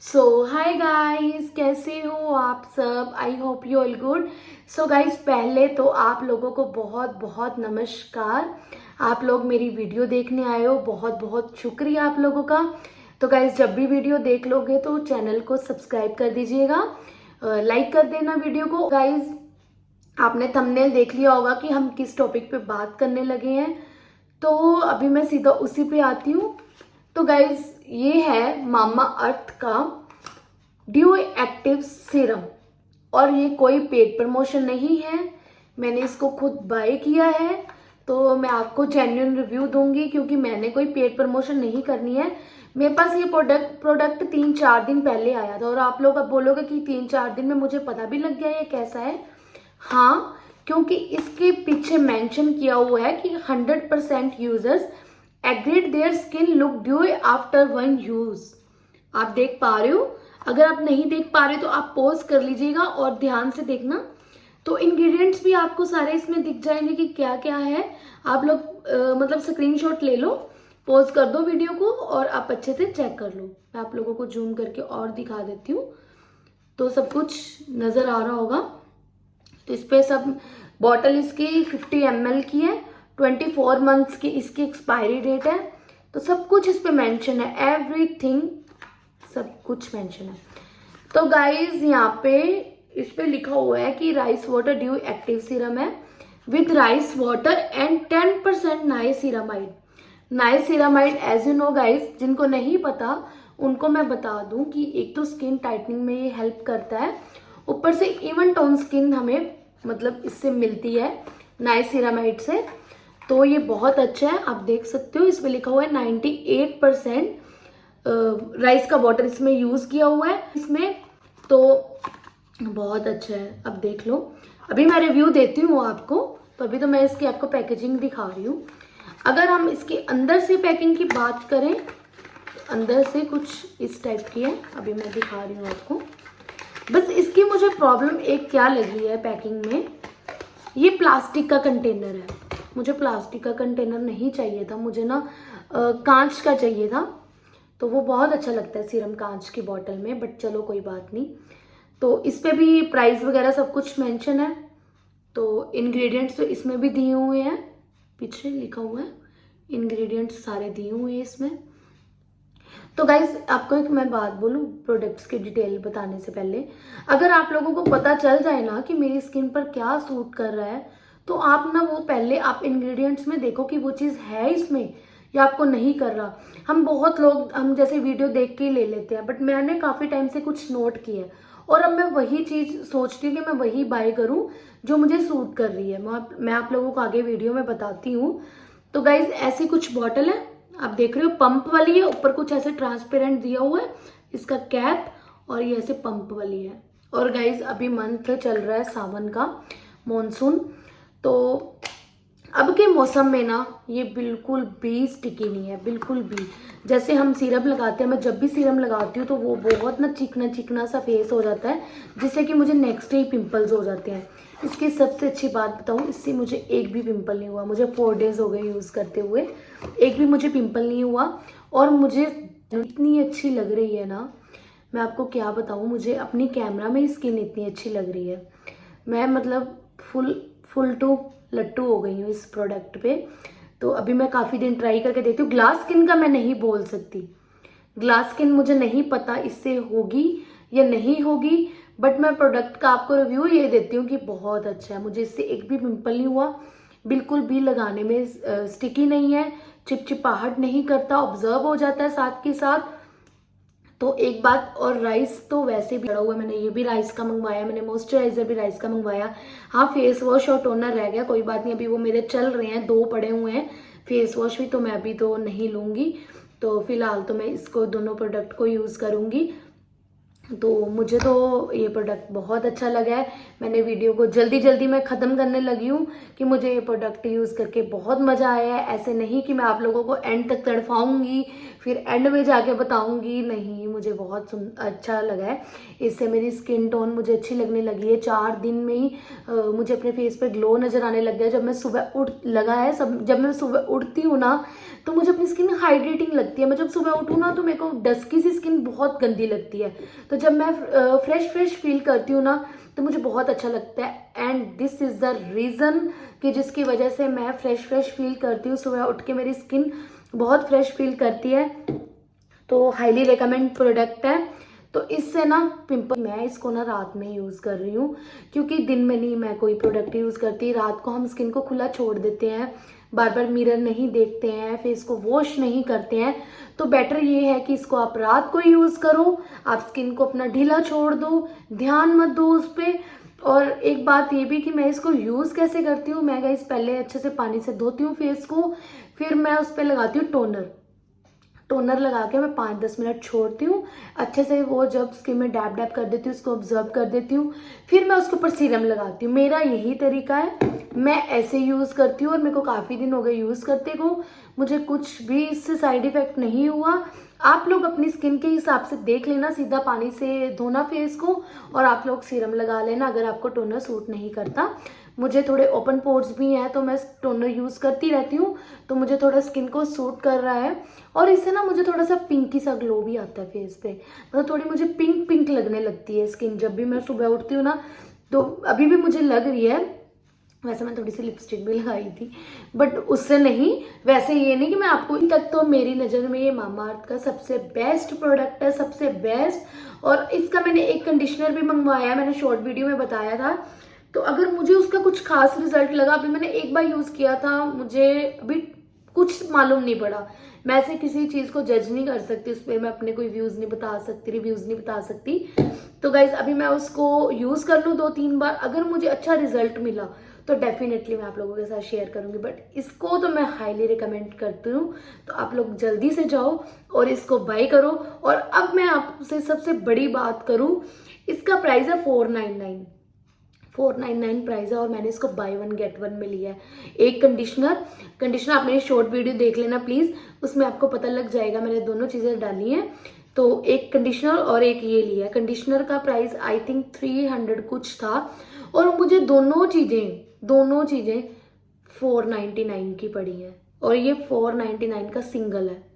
सो hi guys, कैसे हो आप सब। I hope you all good. So guys, पहले तो आप लोगों को बहुत बहुत नमस्कार। आप लोग मेरी वीडियो देखने आए हो, बहुत बहुत शुक्रिया आप लोगों का। तो गाइस, जब भी वीडियो देख लोगे तो चैनल को सब्सक्राइब कर दीजिएगा, लाइक कर देना वीडियो को। गाइस, आपने थंबनेल देख लिया होगा कि हम किस टॉपिक पे बात करने लगे हैं, तो अभी मैं सीधा उसी पे आती हूँ। तो गाइज, ये है मामा अर्थ का ड्यू एक्टिव सीरम, और ये कोई पेड प्रमोशन नहीं है। मैंने इसको खुद बाय किया है, तो मैं आपको जेन्युइन रिव्यू दूंगी, क्योंकि मैंने कोई पेड प्रमोशन नहीं करनी है। मेरे पास ये प्रोडक्ट 3-4 दिन पहले आया था, और आप लोग अब बोलोगे कि 3-4 दिन में मुझे पता भी लग गया ये कैसा है। हाँ, क्योंकि इसके पीछे मेंशन किया हुआ है कि 100% users agreed their skin look due after 1 use. आप देख पा रहे हो? अगर आप नहीं देख पा रहे तो आप पॉज कर लीजिएगा और ध्यान से देखना। तो इंग्रेडिएंट्स भी आपको सारे इसमें दिख जाएंगे कि क्या क्या है। आप लोग मतलब स्क्रीनशॉट ले लो, पॉज कर दो वीडियो को और आप अच्छे से चेक कर लो। मैं आप लोगों को जूम करके और दिखा देती हूँ, तो सब कुछ नजर आ रहा होगा। तो इस पे सब, बॉटल इसकी 50 ml की है, 24 मंथ्स की इसकी एक्सपायरी डेट है। तो सब कुछ इस पे मेंशन है, एवरीथिंग सब कुछ मेंशन है। तो गाइज, यहाँ पे इस पे लिखा हुआ है कि rice water dew active serum है with rice water and 10% niacinamide. Niacinamide, as you know guys, जिनको नहीं पता उनको मैं बता दूं कि एक तो स्किन टाइटनिंग में ये हेल्प करता है, ऊपर से इवन टोन स्किन हमें मतलब इससे मिलती है नाइसिरामाइड से। तो ये बहुत अच्छा है। आप देख सकते हो इस पे लिखा हुआ है 98% राइस का वाटर इसमें यूज किया हुआ है इसमें, तो बहुत अच्छा है। अब देख लो, अभी मैं रिव्यू देती हूँ आपको। तो अभी तो मैं इसकी आपको पैकेजिंग दिखा रही हूँ। अगर हम इसके अंदर से पैकिंग की बात करें, तो अंदर से कुछ इस टाइप की है। अभी मैं दिखा रही हूँ आपको। बस इसकी मुझे प्रॉब्लम एक क्या लगी है पैकिंग में, ये प्लास्टिक का कंटेनर है। मुझे प्लास्टिक का कंटेनर नहीं चाहिए था, मुझे ना कांच का चाहिए था। तो वो बहुत अच्छा लगता है सीरम कांच की बोतल में, बट चलो कोई बात नहीं। तो इस पे भी प्राइस वगैरह सब कुछ मेंशन है। तो इंग्रेडिएंट्स तो इसमें भी दिए हुए हैं, पीछे लिखा हुआ है इंग्रेडिएंट्स सारे दिए हुए हैं इसमें। तो गाइज, आपको एक मैं बात बोलूं प्रोडक्ट्स की डिटेल बताने से पहले, अगर आप लोगों को पता चल जाए ना कि मेरी स्किन पर क्या सूट कर रहा है, तो आप ना वो पहले आप इंग्रेडिएंट्स में देखो कि वो चीज़ है इसमें या आपको नहीं कर रहा। हम बहुत लोग हम जैसे वीडियो देख के ही ले लेते हैं, बट मैंने काफ़ी टाइम से कुछ नोट किया है, और अब मैं वही चीज़ सोचती हूँ कि मैं वही बाय करूँ जो मुझे सूट कर रही है। मैं आप लोगों को आगे वीडियो में बताती हूँ। तो गाइज, ऐसी कुछ बॉटल है, आप देख रहे हो पंप वाली है, ऊपर कुछ ऐसे ट्रांसपेरेंट दिया हुआ है इसका कैप, और ये ऐसे पंप वाली है। और गाइज, अभी मंथ चल रहा है सावन का, मॉनसून। तो अब के मौसम में ना ये बिल्कुल भी स्टिकी नहीं है, बिल्कुल भी। जैसे हम सीरम लगाते हैं, मैं जब भी सीरम लगाती हूँ तो वो बहुत ना चिकना चिकना सा फेस हो जाता है, जिससे कि मुझे नेक्स्ट डे पिंपल्स हो जाते हैं। इसकी सबसे अच्छी बात बताऊँ, इससे मुझे एक भी पिंपल नहीं हुआ। मुझे 4 डेज हो गए यूज़ करते हुए, एक भी मुझे पिंपल नहीं हुआ। और मुझे इतनी अच्छी लग रही है ना, मैं आपको क्या बताऊँ, मुझे अपनी कैमरा में स्किन इतनी अच्छी लग रही है। मैं मतलब फुल टू लट्टू हो गई हूँ इस प्रोडक्ट पे। तो अभी मैं काफ़ी दिन ट्राई करके देखती हूँ। ग्लास स्किन का मैं नहीं बोल सकती, ग्लास स्किन मुझे नहीं पता इससे होगी या नहीं होगी, बट मैं प्रोडक्ट का आपको रिव्यू ये देती हूँ कि बहुत अच्छा है। मुझे इससे एक भी पिंपल नहीं हुआ, बिल्कुल भी लगाने में स्टिकी नहीं है, चिपचिपाहट नहीं करता, ऑब्जर्व हो जाता है साथ के साथ। तो एक बात और, राइस तो वैसे भी पड़ा हुआ है, मैंने ये भी राइस का मंगवाया, मैंने मॉइस्चराइजर भी राइस का मंगवाया। हाँ, फेस वॉश और टोनर रह गया, कोई बात नहीं, अभी वो मेरे चल रहे हैं, 2 पड़े हुए हैं फेस वॉश भी, तो मैं अभी तो नहीं लूँगी। तो फिलहाल तो मैं इसको दोनों प्रोडक्ट को यूज़ करूँगी। तो मुझे तो ये प्रोडक्ट बहुत अच्छा लगा है। मैंने वीडियो को जल्दी जल्दी मैं ख़त्म करने लगी हूँ कि मुझे ये प्रोडक्ट यूज़ करके बहुत मज़ा आया है। ऐसे नहीं कि मैं आप लोगों को एंड तक तड़फाऊँगी, फिर एंड में जाके बताऊंगी। नहीं, मुझे बहुत अच्छा लगा है, इससे मेरी स्किन टोन मुझे अच्छी लगने लगी है। 4 दिन में ही मुझे अपने फेस पे ग्लो नज़र आने लग गया। जब मैं सुबह जब मैं सुबह उठती हूँ ना तो मुझे अपनी स्किन हाइड्रेटिंग लगती है। मैं जब सुबह उठूँ ना तो मेरे को डस्की सी स्किन बहुत गंदी लगती है, तो जब मैं फ्रेश फील करती हूँ ना तो मुझे बहुत अच्छा लगता है। And this is the reason कि जिसकी वजह से मैं फ्रेश फील करती हूँ। सुबह उठ के मेरी स्किन बहुत फ्रेश फील करती है, तो हाईली रिकमेंड प्रोडक्ट है। तो इससे ना पिंपल, मैं इसको ना रात में यूज़ कर रही हूँ, क्योंकि दिन में नहीं मैं कोई प्रोडक्ट यूज़ करती। रात को हम स्किन को खुला छोड़ देते हैं, बार बार मिरर नहीं देखते हैं, फेस को वॉश नहीं करते हैं, तो बेटर ये है कि इसको आप रात को यूज़ करो। आप स्किन को अपना ढीला छोड़ दो, ध्यान मत दो उस पर। और एक बात ये भी कि मैं इसको यूज़ कैसे करती हूँ, मैं गाइस पहले अच्छे से पानी से धोती हूँ फेस को, फिर मैं उस पर लगाती हूँ टोनर लगा के मैं 5-10 मिनट छोड़ती हूँ अच्छे से। वो जब स्किन में डैब कर देती हूँ, उसको ऑब्जर्व कर देती हूँ, फिर मैं उसके ऊपर सीरम लगाती हूँ। मेरा यही तरीका है, मैं ऐसे यूज़ करती हूँ और मेरे को काफ़ी दिन हो गए यूज़ करते को, मुझे कुछ भी इससे साइड इफ़ेक्ट नहीं हुआ। आप लोग अपनी स्किन के हिसाब से देख लेना, सीधा पानी से धोना फेस को और आप लोग सीरम लगा लेना अगर आपको टोनर सूट नहीं करता। मुझे थोड़े ओपन पोर्स भी हैं तो मैं टोनर यूज़ करती रहती हूँ, तो मुझे थोड़ा स्किन को सूट कर रहा है। और इससे ना मुझे थोड़ा सा पिंकी सा ग्लो भी आता है फेस पे, मतलब थोड़ी मुझे पिंक लगने लगती है स्किन जब भी मैं सुबह उठती हूँ ना। तो अभी भी मुझे लग रही है, वैसे मैं थोड़ी सी लिपस्टिक भी लगाई थी बट उससे नहीं। वैसे ये नहीं कि मैं आपको, तक तो मेरी नज़र में ये मामाअर्थ का सबसे बेस्ट प्रोडक्ट है, सबसे बेस्ट। और इसका मैंने एक कंडीशनर भी मंगवाया, मैंने शॉर्ट वीडियो में बताया था। तो अगर मुझे उसका कुछ खास रिजल्ट लगा, अभी मैंने एक बार यूज़ किया था, मुझे अभी कुछ मालूम नहीं पड़ा। मैं ऐसे किसी चीज़ को जज नहीं कर सकती, उस पर मैं अपने कोई व्यूज़ नहीं बता सकती, रिव्यूज़ नहीं बता सकती। तो गाइज अभी मैं उसको यूज़ कर लूँ 2-3 बार, अगर मुझे अच्छा रिजल्ट मिला तो डेफिनेटली मैं आप लोगों के साथ शेयर करूंगी। बट इसको तो मैं हाईली रिकमेंड करती हूँ, तो आप लोग जल्दी से जाओ और इसको बाय करो। और अब मैं आपसे सबसे बड़ी बात करूँ, इसका प्राइस है 499 प्राइस है और मैंने इसको बाय 1 गेट 1 में लिया है। एक कंडीशनर आप मेरी शॉर्ट वीडियो देख लेना प्लीज़, उसमें आपको पता लग जाएगा, मैंने दोनों चीज़ें डाली हैं। तो एक कंडीशनर और एक ये लिया है। कंडीशनर का प्राइस आई थिंक 300 कुछ था और मुझे दोनों चीज़ें 499 की पड़ी है और ये 499 का सिंगल है।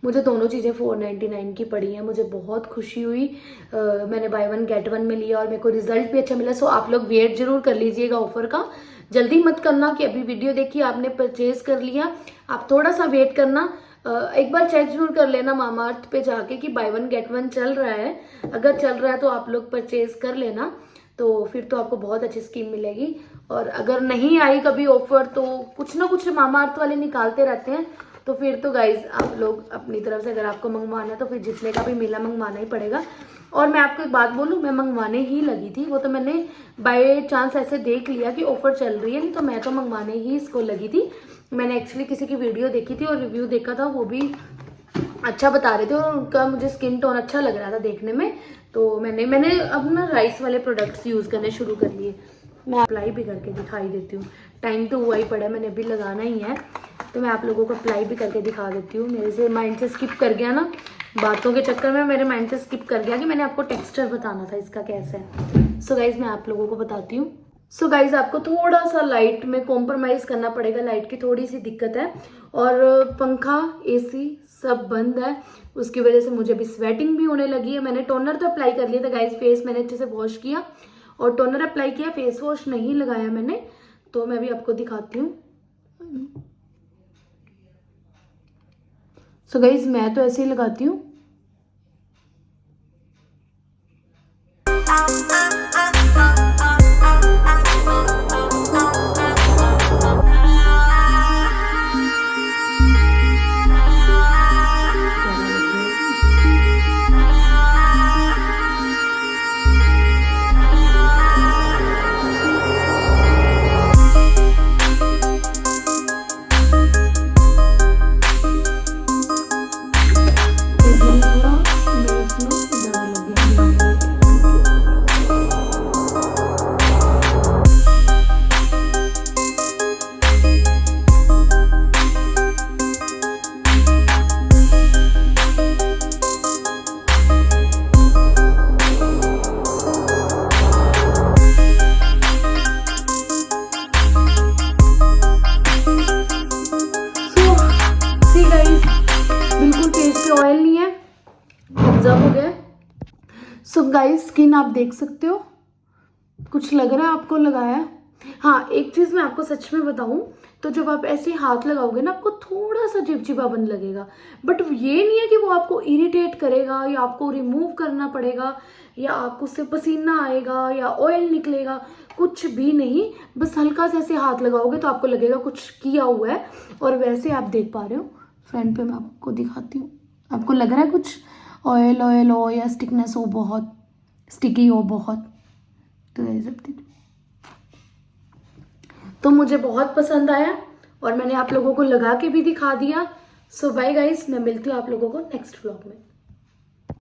मुझे दोनों चीज़ें 499 की पड़ी हैं, मुझे बहुत खुशी हुई। मैंने बाय 1 गेट 1 में लिया और मेरे को रिजल्ट भी अच्छा मिला। सो आप लोग वेट जरूर कर लीजिएगा ऑफर का, जल्दी मत करना कि अभी वीडियो देखिए आपने परचेज कर लिया, आप थोड़ा सा वेट करना। एक बार चेक जरूर कर लेना मामाअर्थ पे जाके कि बाय 1 गेट 1 चल रहा है। अगर चल रहा है तो आप लोग परचेज कर लेना, तो फिर तो आपको बहुत अच्छी स्कीम मिलेगी। और अगर नहीं आई कभी ऑफर तो कुछ ना कुछ मामाअर्थ वाले निकालते रहते हैं, तो फिर तो गाइज आप लोग अपनी तरफ से अगर आपको मंगवाना है तो फिर जितने का भी मिला मंगवाना ही पड़ेगा। और मैं आपको एक बात बोलूँ, मैं मंगवाने ही लगी थी, वो तो मैंने बाय चांस ऐसे देख लिया कि ऑफर चल रही है, नहीं तो मैं तो मंगवाने ही इसको लगी थी। मैंने एक्चुअली किसी की वीडियो देखी थी और रिव्यू देखा था, वो भी अच्छा बता रहे थे और उनका मुझे स्किन टोन अच्छा लग रहा था देखने में। तो मैंने अब ना राइस वाले प्रोडक्ट्स यूज़ करने शुरू कर लिए। मैं अप्लाई भी करके दिखाई देती हूँ, टाइम तो हुआ ही पड़ा है, मैंने अभी लगाना ही है, तो मैं आप लोगों को अप्लाई भी करके दिखा देती हूँ। मेरे से माइंड से स्किप कर गया ना, बातों के चक्कर में मेरे माइंड से स्किप कर गया कि मैंने आपको टेक्सचर बताना था इसका कैसा है। सो गाइज मैं आप लोगों को बताती हूँ। सो गाइज आपको थोड़ा सा लाइट में कॉम्प्रोमाइज़ करना पड़ेगा, लाइट की थोड़ी सी दिक्कत है और पंखा AC सब बंद है, उसकी वजह से मुझे अभी स्वेटिंग भी होने लगी है। मैंने टोनर तो अप्लाई कर लिया था गाइज, फेस मैंने अच्छे से वॉश किया और टोनर अप्लाई किया, फेस वॉश नहीं लगाया मैंने। तो मैं भी आपको दिखाती हूँ। सो गाइज मैं तो ऐसे ही लगाती हूँ। सो गाइस स्किन आप देख सकते हो, कुछ लग रहा है आपको लगाया? हाँ, एक चीज़ मैं आपको सच में बताऊं तो जब आप ऐसे हाथ लगाओगे ना आपको थोड़ा सा चिपचिपापन लगेगा, बट ये नहीं है कि वो आपको इरिटेट करेगा या आपको रिमूव करना पड़ेगा या आपको उससे पसीना आएगा या ऑयल निकलेगा, कुछ भी नहीं। बस हल्का से ऐसे हाथ लगाओगे तो आपको लगेगा कुछ किया हुआ है। और वैसे आप देख पा रहे हो, फ्रंट पे मैं आपको दिखाती हूँ, आपको लग रहा है कुछ ऑयल ऑयल हो या स्टिकनेस हो, बहुत स्टिकी हो बहुत, तो ये सब देख। तो मुझे बहुत पसंद आया और मैंने आप लोगों को लगा के भी दिखा दिया। सो बाय गाइस, मैं मिलती हूँ आप लोगों को नेक्स्ट व्लॉग में।